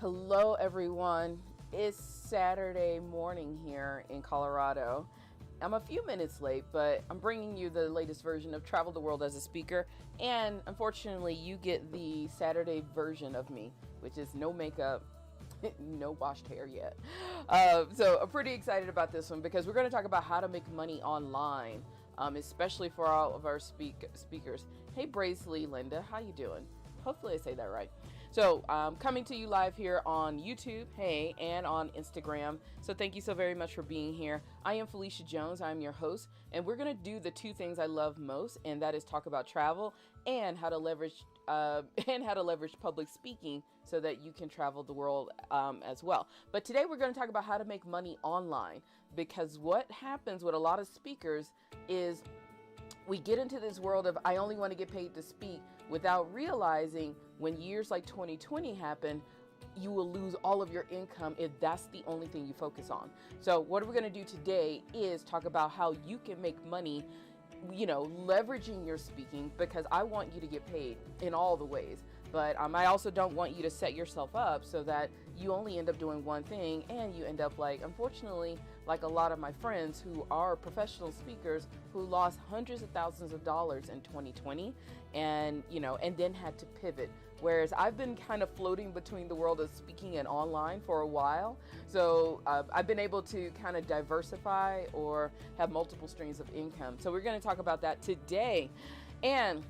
Hello, everyone. It's Saturday morning here in Colorado. I'm a few minutes late, but I'm bringing you the latest version of Travel the World as a Speaker. And unfortunately, you get the Saturday version of me, which is no makeup, no washed hair yet. So I'm pretty excited about this one because we're going to talk about how to make money online, especially for all of our speakers. Hey, Bracely, Linda, how you doing? Hopefully I say that right. So coming to you live here on YouTube, hey, and on Instagram. So thank you so very much for being here. I am Phylecia Jones. I'm your host, and we're going to do the two things I love most, and that is talk about travel and how to leverage public speaking so that you can travel the world as well. But today we're going to talk about how to make money online, because what happens with a lot of speakers is we get into this world of I only want to get paid to speak without realizing when years like 2020 happen, you will lose all of your income if that's the only thing you focus on. So what we're going to do today is talk about how you can make money, leveraging your speaking, because I want you to get paid in all the ways. But I also don't want you to set yourself up so that you only end up doing one thing and you end up unfortunately, like a lot of my friends who are professional speakers who lost hundreds of thousands of dollars in 2020 and then had to pivot. Whereas I've been kind of floating between the world of speaking and online for a while. So I've been able to kind of diversify or have multiple streams of income. So we're going to talk about that today. And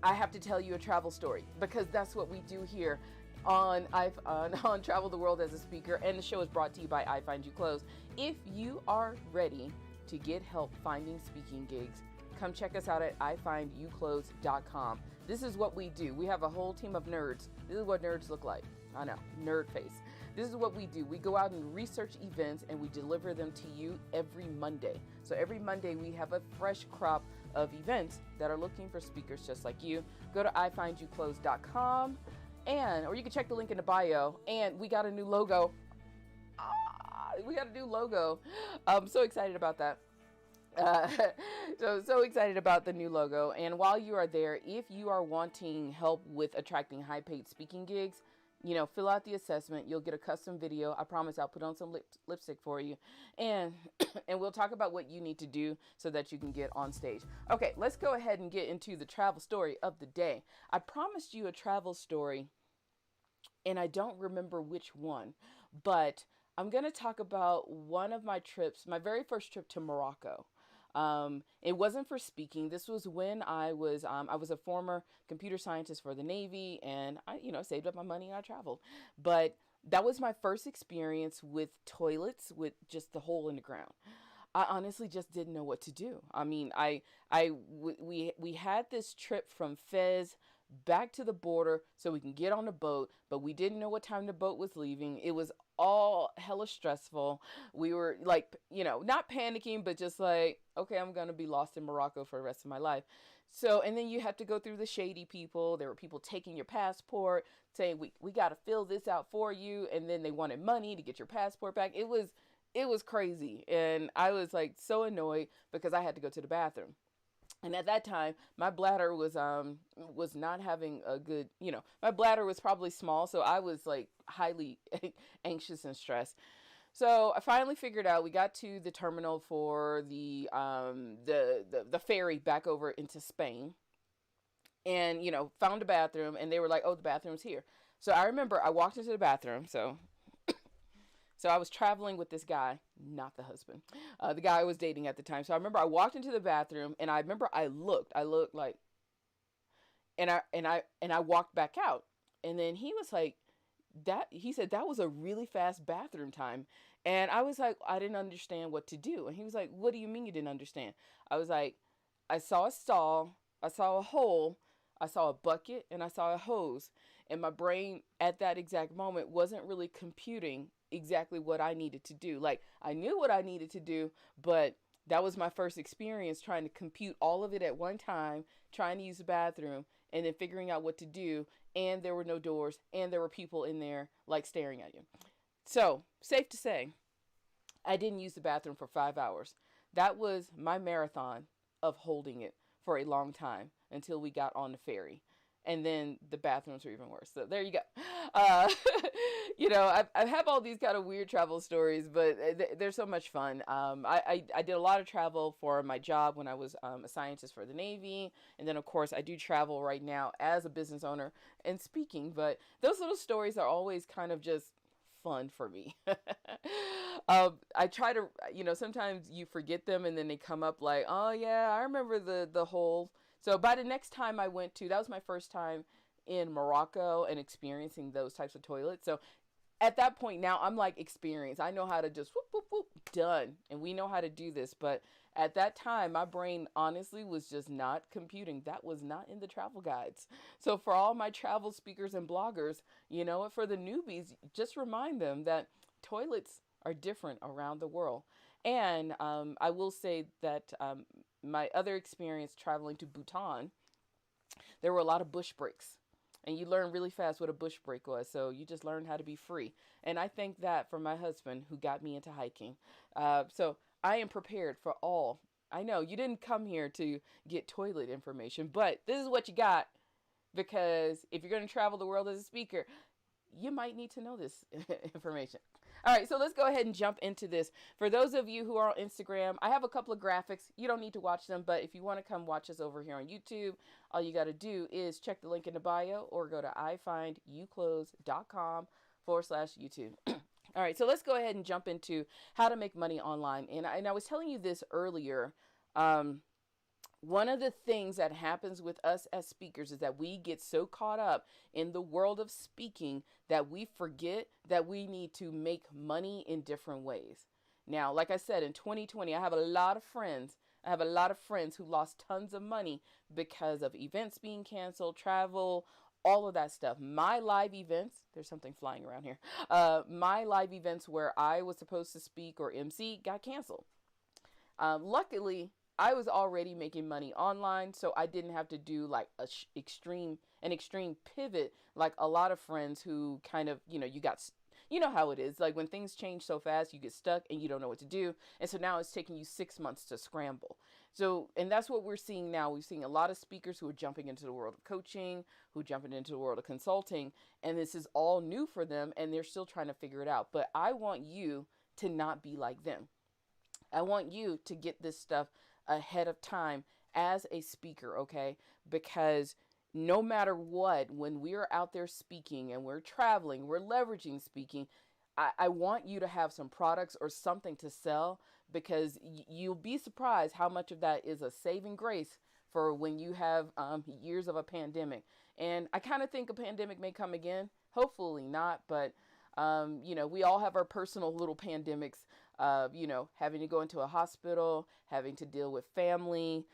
I have to tell you a travel story because that's what we do here on Travel the World as a Speaker, and the show is brought to you by iFind You Close. If you are ready to get help finding speaking gigs, come check us out at ifindyouclose.com. This is what we do. We have a whole team of nerds. This is what nerds look like. I know, nerd face. This is what we do. We go out and research events and we deliver them to you every Monday. So every Monday we have a fresh crop of events that are looking for speakers just like you. Go to ifindyouclose.com or you can check the link in the bio. And we got a new logo. We got a new logo. I'm so excited about that. So excited about the new logo. And while you are there, if you are wanting help with attracting high paid speaking gigs, fill out the assessment. You'll get a custom video. I promise I'll put on some lipstick for you. And we'll talk about what you need to do so that you can get on stage. Okay, let's go ahead and get into the travel story of the day. I promised you a travel story, and I don't remember which one, but I'm going to talk about one of my trips, my very first trip to Morocco. It wasn't for speaking. This was when I was a former computer scientist for the Navy, and I, saved up my money and I traveled. But that was my first experience with toilets with just the hole in the ground. I honestly just didn't know what to do. I mean, we had this trip from Fez back to the border so we can get on a boat, but we didn't know what time the boat was leaving. It was all hella stressful. We were not panicking, but just like, okay, I'm going to be lost in Morocco for the rest of my life. So, and then you have to go through the shady people. There were people taking your passport, saying, we got to fill this out for you. And then they wanted money to get your passport back. It was crazy. And I was so annoyed because I had to go to the bathroom. And at that time, my bladder was not having a good, my bladder was probably small. So I was highly anxious and stressed. So I finally figured out, we got to the terminal for the ferry back over into Spain, and, found a bathroom, and they were like, oh, the bathroom's here. So I remember I walked into the bathroom. So I was traveling with this guy, not the husband, the guy I was dating at the time. So I remember I walked into the bathroom, and I remember I looked like, and I walked back out, and then he was like, he said that was a really fast bathroom time. And I was like, I didn't understand what to do. And he was like, what do you mean you didn't understand? I was like, I saw a stall, I saw a hole, I saw a bucket, and I saw a hose. And my brain at that exact moment wasn't really computing exactly what I needed to do. I knew what I needed to do, but that was my first experience trying to compute all of it at one time, trying to use the bathroom, and then figuring out what to do. And there were no doors, and there were people in there staring at you. So safe to say, I didn't use the bathroom for 5 hours. That was my marathon of holding it for a long time until we got on the ferry. and then the bathrooms are even worse. So there you go. Uh, I have all these kind of weird travel stories, but they're so much fun. I did a lot of travel for my job when I was a scientist for the Navy. And then, of course, I do travel right now as a business owner and speaking. But those little stories are always kind of just fun for me. I try to, sometimes you forget them and then they come up like, oh yeah, I remember the whole. So by the next time I went to, that was my first time in Morocco and experiencing those types of toilets. So at that point now I'm like experienced. I know how to just whoop, whoop, whoop, done. And we know how to do this. But at that time, my brain honestly was just not computing. That was not in the travel guides. So for all my travel speakers and bloggers, for the newbies, just remind them that toilets are different around the world. And I will say that my other experience traveling to Bhutan, there were a lot of bush breaks. And you learn really fast what a bush break was. So you just learn how to be free. And I thank that for my husband who got me into hiking. So I am prepared for all. I know you didn't come here to get toilet information, but this is what you got. Because if you're going to travel the world as a speaker, you might need to know this information. All right, so let's go ahead and jump into this. For those of you who are on Instagram, I have a couple of graphics. You don't need to watch them, but if you want to come watch us over here on YouTube, all you got to do is check the link in the bio or go to ifindyouclothes.com/YouTube. All right, so let's go ahead and jump into how to make money online. And I was telling you this earlier. One of the things that happens with us as speakers is that we get so caught up in the world of speaking that we forget that we need to make money in different ways. Now, like I said, in 2020, I have a lot of friends. I have a lot of friends who lost tons of money because of events being canceled, travel, all of that stuff. My live events, there's something flying around here. My live events where I was supposed to speak or MC got canceled. Luckily, I was already making money online, so I didn't have to do like an extreme pivot like a lot of friends who kind of, you know how it is. Like when things change so fast, you get stuck and you don't know what to do. And so now it's taking you 6 months to scramble. So, and that's what we're seeing now. We're seeing a lot of speakers who are jumping into the world of coaching, who are jumping into the world of consulting, and this is all new for them and they're still trying to figure it out. But I want you to not be like them. I want you to get this stuff ahead of time as a speaker, okay? Because no matter what, when we're out there speaking and we're traveling, we're leveraging speaking, I want you to have some products or something to sell because you'll be surprised how much of that is a saving grace for when you have years of a pandemic. And I kind of think a pandemic may come again. Hopefully not, but we all have our personal little pandemics. Having to go into a hospital, having to deal with family,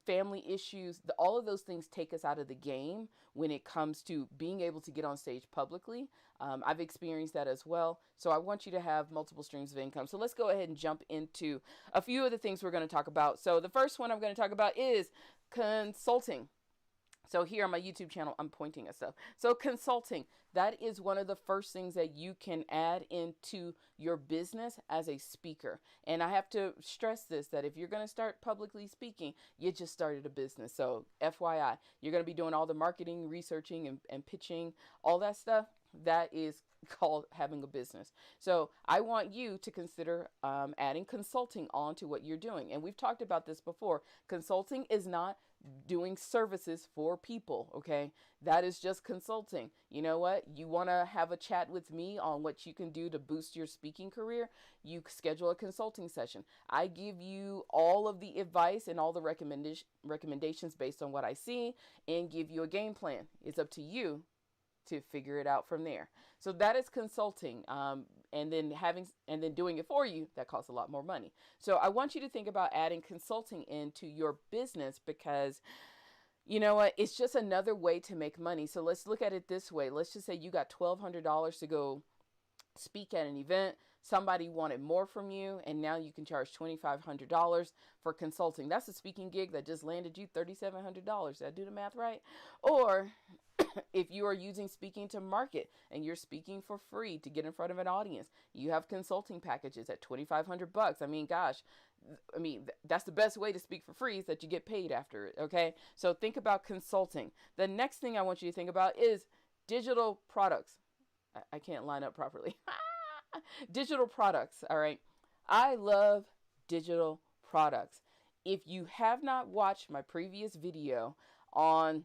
family issues. All of those things take us out of the game when it comes to being able to get on stage publicly. I've experienced that as well. So I want you to have multiple streams of income. So let's go ahead and jump into a few of the things we're going to talk about. So the first one I'm going to talk about is consulting. So here on my YouTube channel, I'm pointing at stuff. So consulting, that is one of the first things that you can add into your business as a speaker. And I have to stress this, that if you're going to start publicly speaking, you just started a business. So FYI, you're going to be doing all the marketing, researching, and pitching, all that stuff. That is called having a business. So I want you to consider adding consulting onto what you're doing. And we've talked about this before. Consulting is not doing services for people, okay? That is just consulting. You know what? You want to have a chat with me on what you can do to boost your speaking career? You schedule a consulting session. I give you all of the advice and all the recommendations based on what I see and give you a game plan. It's up to you to figure it out from there. So that is consulting. And then doing it for you, that costs a lot more money. So I want you to think about adding consulting into your business because you know what? It's just another way to make money. So let's look at it this way. Let's just say you got $1,200 to go speak at an event. Somebody wanted more from you, and now you can charge $2,500 for consulting. That's a speaking gig that just landed you $3,700. Did I do the math right? Or If you are using speaking to market and you're speaking for free to get in front of an audience, you have consulting packages at $2,500. I mean, gosh, that's the best way to speak for free, is that you get paid after it. Okay. So think about consulting. The next thing I want you to think about is digital products. I can't line up properly. Digital products. All right. I love digital products. If you have not watched my previous video on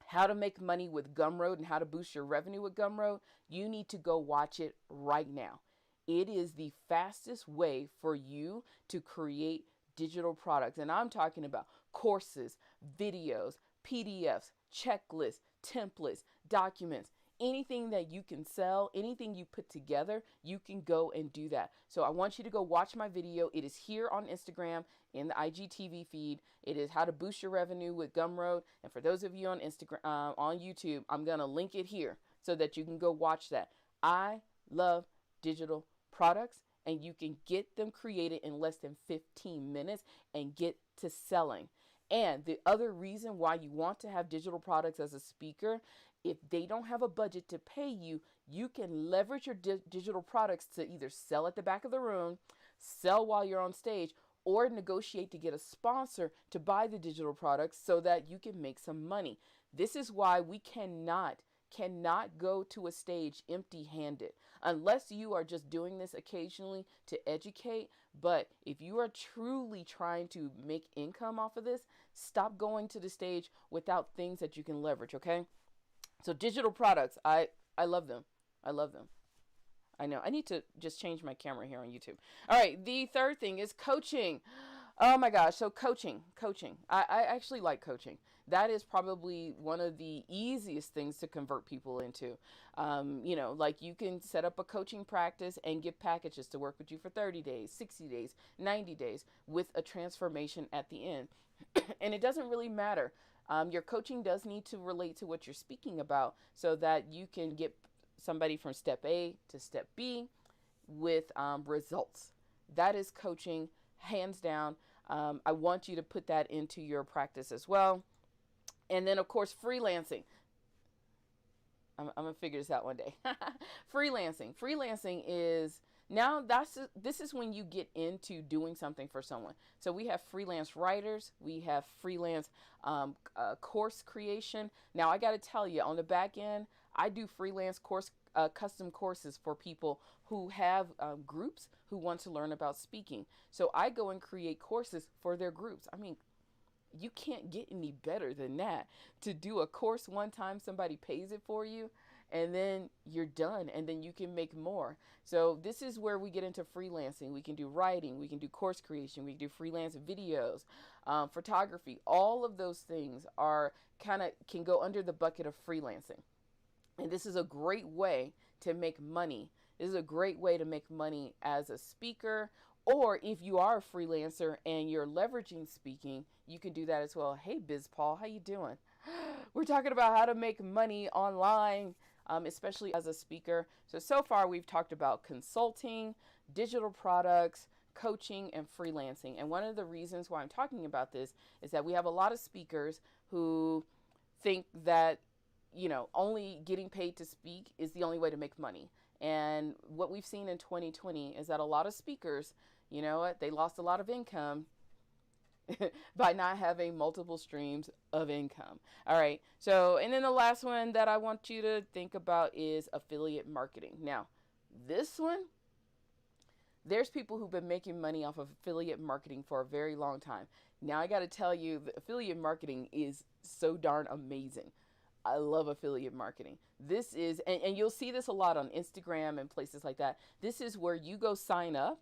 how to make money with Gumroad and how to boost your revenue with Gumroad, you need to go watch it right now. It is the fastest way for you to create digital products. And I'm talking about courses, videos, PDFs, checklists, templates, documents, anything that you can sell, anything you put together, you can go and do that. So I want you to go watch my video. It is here on Instagram in the IGTV feed. It is how to boost your revenue with Gumroad. And for those of you on Instagram, on YouTube, I'm going to link it here so that you can go watch that. I love digital products, and you can get them created in less than 15 minutes and get to selling. And the other reason why you want to have digital products as a speaker, if they don't have a budget to pay you, you can leverage your digital products to either sell at the back of the room, sell while you're on stage, or negotiate to get a sponsor to buy the digital products so that you can make some money. This is why we cannot go to a stage empty-handed unless you are just doing this occasionally to educate. But if you are truly trying to make income off of this, stop going to the stage without things that you can leverage. Okay. So digital products, I love them. I love them. I know. I need to just change my camera here on YouTube. All right. The third thing is coaching. Oh my gosh. So coaching. I actually like coaching. That is probably one of the easiest things to convert people into. Like you can set up a coaching practice and give packages to work with you for 30 days, 60 days, 90 days with a transformation at the end. And it doesn't really matter. Your coaching does need to relate to what you're speaking about so that you can get somebody from step A to step B with results. That is coaching, hands down. I want you to put that into your practice as well. And then, of course, freelancing. I'm going to figure this out one day. Freelancing is now this is when you get into doing something for someone. So we have freelance writers. We have freelance course creation. Now, I got to tell you, on the back end, I do freelance custom courses for people who have groups who want to learn about speaking. So I go and create courses for their groups. I mean, you can't get any better than that. To do a course one time, somebody pays it for you, and then you're done, and then you can make more. So this is where we get into freelancing. We can do writing, we can do course creation, we can do freelance videos, photography. All of those things can go under the bucket of freelancing. And this is a great way to make money. This is a great way to make money as a speaker. Or if you are a freelancer and you're leveraging speaking, you can do that as well. Hey, Biz Paul, how you doing? We're talking about how to make money online, especially as a speaker. So far we've talked about consulting, digital products, coaching, and freelancing. And one of the reasons why I'm talking about this is that we have a lot of speakers who think that, only getting paid to speak is the only way to make money. And what we've seen in 2020 is that a lot of speakers, they lost a lot of income by not having multiple streams of income. All right. So, and then the last one that I want you to think about is affiliate marketing. Now, this one, there's people who've been making money off of affiliate marketing for a very long time. Now, I got to tell you, the affiliate marketing is so darn amazing. I love affiliate marketing. This is, and you'll see this a lot on Instagram and places like that. This is where you go sign up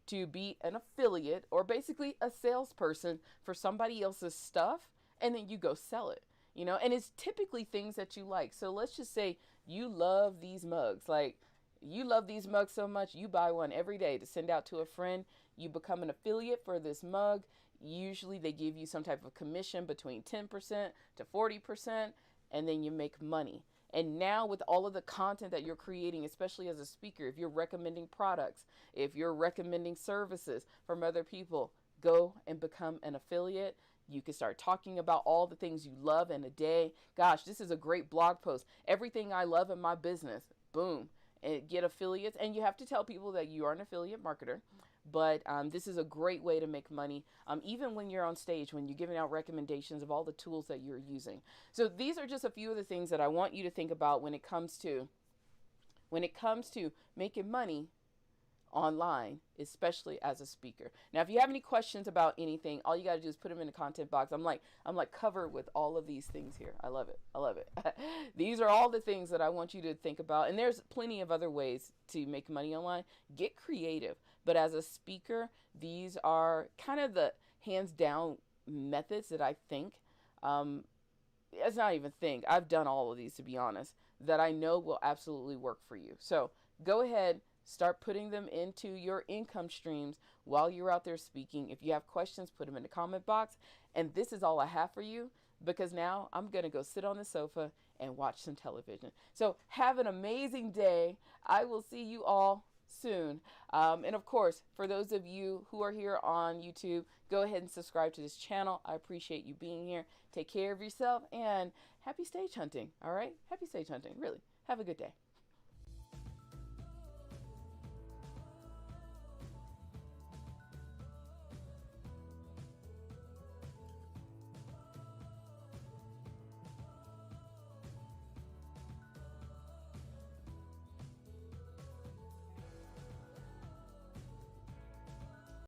to be an affiliate, or basically a salesperson for somebody else's stuff, and then you go sell it, and it's typically things that you like. So let's just say you love these mugs. Like, you love these mugs so much, you buy one every day to send out to a friend. You become an affiliate for this mug. Usually they give you some type of commission between 10% to 40%, and then you make money. And now with all of the content that you're creating, especially as a speaker, if you're recommending products, if you're recommending services from other people, go and become an affiliate. You can start talking about all the things you love in a day. Gosh, this is a great blog post. Everything I love in my business. Boom. And get affiliates. And you have to tell people that you are an affiliate marketer. But this is a great way to make money, even when you're on stage, when you're giving out recommendations of all the tools that you're using. So these are just a few of the things that I want you to think about when it comes to making money online, especially as a speaker. Now, if you have any questions about anything, all you got to do is put them in the content box. I'm like covered with all of these things here. I love it. I love it. These are all the things that I want you to think about. And there's plenty of other ways to make money online. Get creative. But as a speaker, these are kind of the hands down methods that I think, it's not even think, I've done all of these, to be honest, that I know will absolutely work for you. So go ahead, start putting them into your income streams while you're out there speaking. If you have questions, put them in the comment box. And this is all I have for you, because now I'm going to go sit on the sofa and watch some television. So have an amazing day. I will see you all soon. And of course, for those of you who are here on YouTube, go ahead and subscribe to this channel. I appreciate you being here. Take care of yourself and happy stage hunting. All right? Happy stage hunting. Really. Have a good day.